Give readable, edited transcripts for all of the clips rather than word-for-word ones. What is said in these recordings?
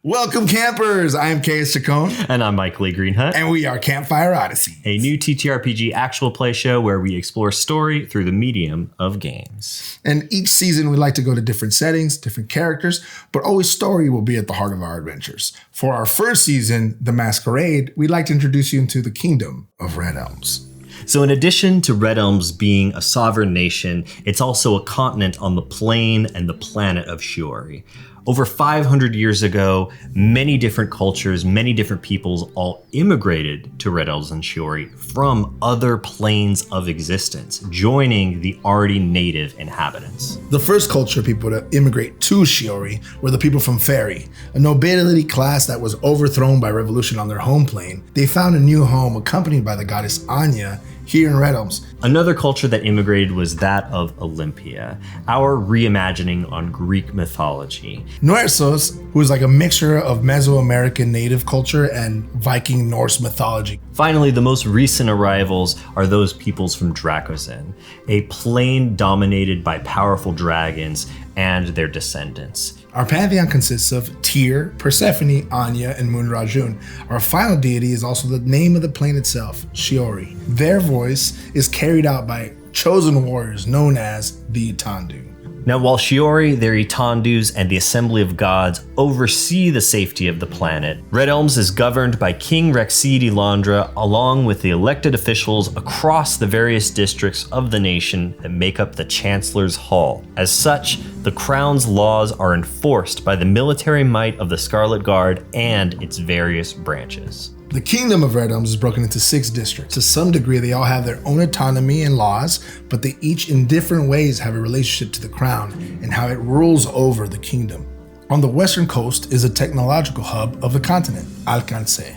Welcome, campers! I am Chacon. And I'm Michael Greenhut. And we are Campfire Odysseys, a new ttrpg actual play show where we explore story through the medium of games. And each season we like to go to different settings, different characters, but always story will be at the heart of our adventures. For our first season, The Masquerade, we'd like to introduce you into the Kingdom of Redelms. So in addition to Redelms being a sovereign nation, it's also a continent on the plane and the planet of Xeory. Over 500 years ago, many different cultures, many different peoples all immigrated to Redelms and Xeory from other planes of existence, joining the already native inhabitants. The first culture people to immigrate to Xeory were the people from Fairy, a nobility class that was overthrown by revolution on their home plane. They found a new home accompanied by the goddess Anya here in Redelms. Another culture that immigrated was that of Olympia, our reimagining on Greek mythology. Nuersos, who is like a mixture of Mesoamerican native culture and Viking Norse mythology. Finally, the most recent arrivals are those peoples from Dracozen, a plane dominated by powerful dragons and their descendants. Our pantheon consists of Tyr, Persephone, Anya, and Moon Rajun. Our final deity is also the name of the plane itself, Xeory. Their voice is carried out by chosen warriors known as the Itandu. Now, while Xeory, their Itandus, and the Assembly of Gods oversee the safety of the planet, Redelms is governed by King Rexid Ilandra along with the elected officials across the various districts of the nation that make up the Chancellor's Hall. As such, the Crown's laws are enforced by the military might of the Scarlet Guard and its various branches. The Kingdom of Redelms is broken into 6 districts. To some degree, they all have their own autonomy and laws, but they each in different ways have a relationship to the crown and how it rules over the kingdom. On the western coast is a technological hub of the continent, Alcance,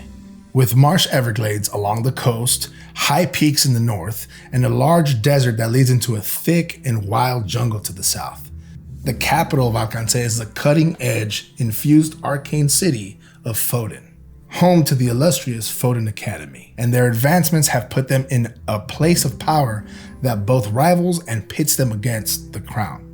with marsh everglades along the coast, high peaks in the north, and a large desert that leads into a thick and wild jungle to the south. The capital of Alcance is the cutting-edge, infused arcane city of Foden, home to the illustrious Foden Academy, and their advancements have put them in a place of power that both rivals and pits them against the crown.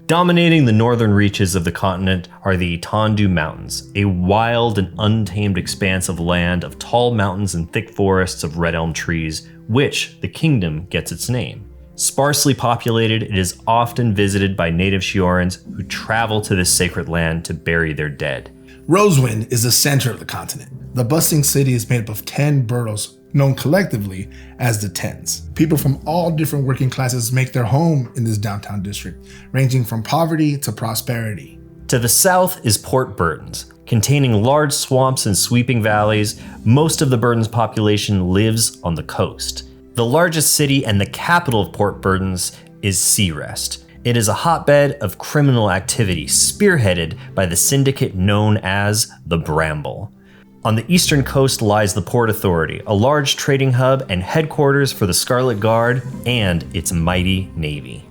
Dominating the northern reaches of the continent are the Itandu Mountains, a wild and untamed expanse of land of tall mountains and thick forests of red elm trees, which the kingdom gets its name. Sparsely populated, it is often visited by native Xeorans who travel to this sacred land to bury their dead. Rosewind is the center of the continent. The bustling city is made up of 10 boroughs, known collectively as the Tens. People from all different working classes make their home in this downtown district, ranging from poverty to prosperity. To the south is Port Burdens, containing large swamps and sweeping valleys. Most of the Burdens population lives on the coast. The largest city and the capital of Port Burdens is Searest. It is a hotbed of criminal activity spearheaded by the syndicate known as the Bramble. On the eastern coast lies the Port Authority, a large trading hub and headquarters for the Scarlet Guard and its mighty navy.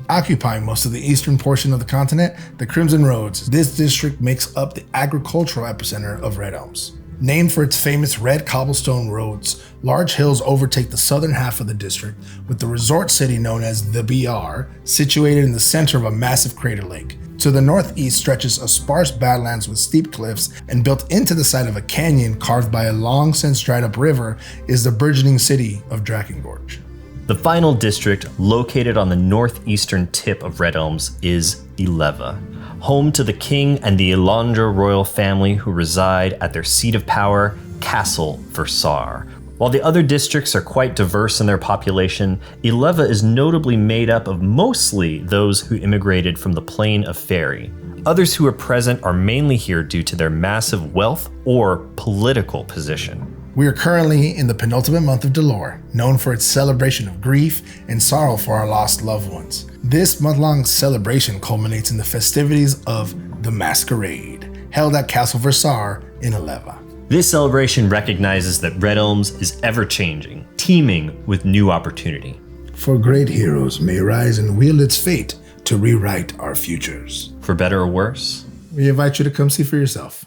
Occupying most of the eastern portion of the continent, the Crimson Roads, this district makes up the agricultural epicenter of Redelms. Named for its famous red cobblestone roads, large hills overtake the southern half of the district, with the resort city known as the BR situated in the center of a massive crater lake. To the northeast stretches a sparse badlands with steep cliffs, and built into the side of a canyon carved by a long since dried up river is the burgeoning city of Drakengorge. The final district, located on the northeastern tip of Redelms, is Ileva, home to the king and the Ilandra royal family who reside at their seat of power, Castle Versar. While the other districts are quite diverse in their population, Ileva is notably made up of mostly those who immigrated from the plane of Fairy. Others who are present are mainly here due to their massive wealth or political position. We are currently in the penultimate month of Delor, known for its celebration of grief and sorrow for our lost loved ones. This month-long celebration culminates in the festivities of the Masquerade, held at Castle Versar in Ileva. This celebration recognizes that Redelms is ever-changing, teeming with new opportunity. For great heroes may rise and wield its fate to rewrite our futures. For better or worse, we invite you to come see for yourself.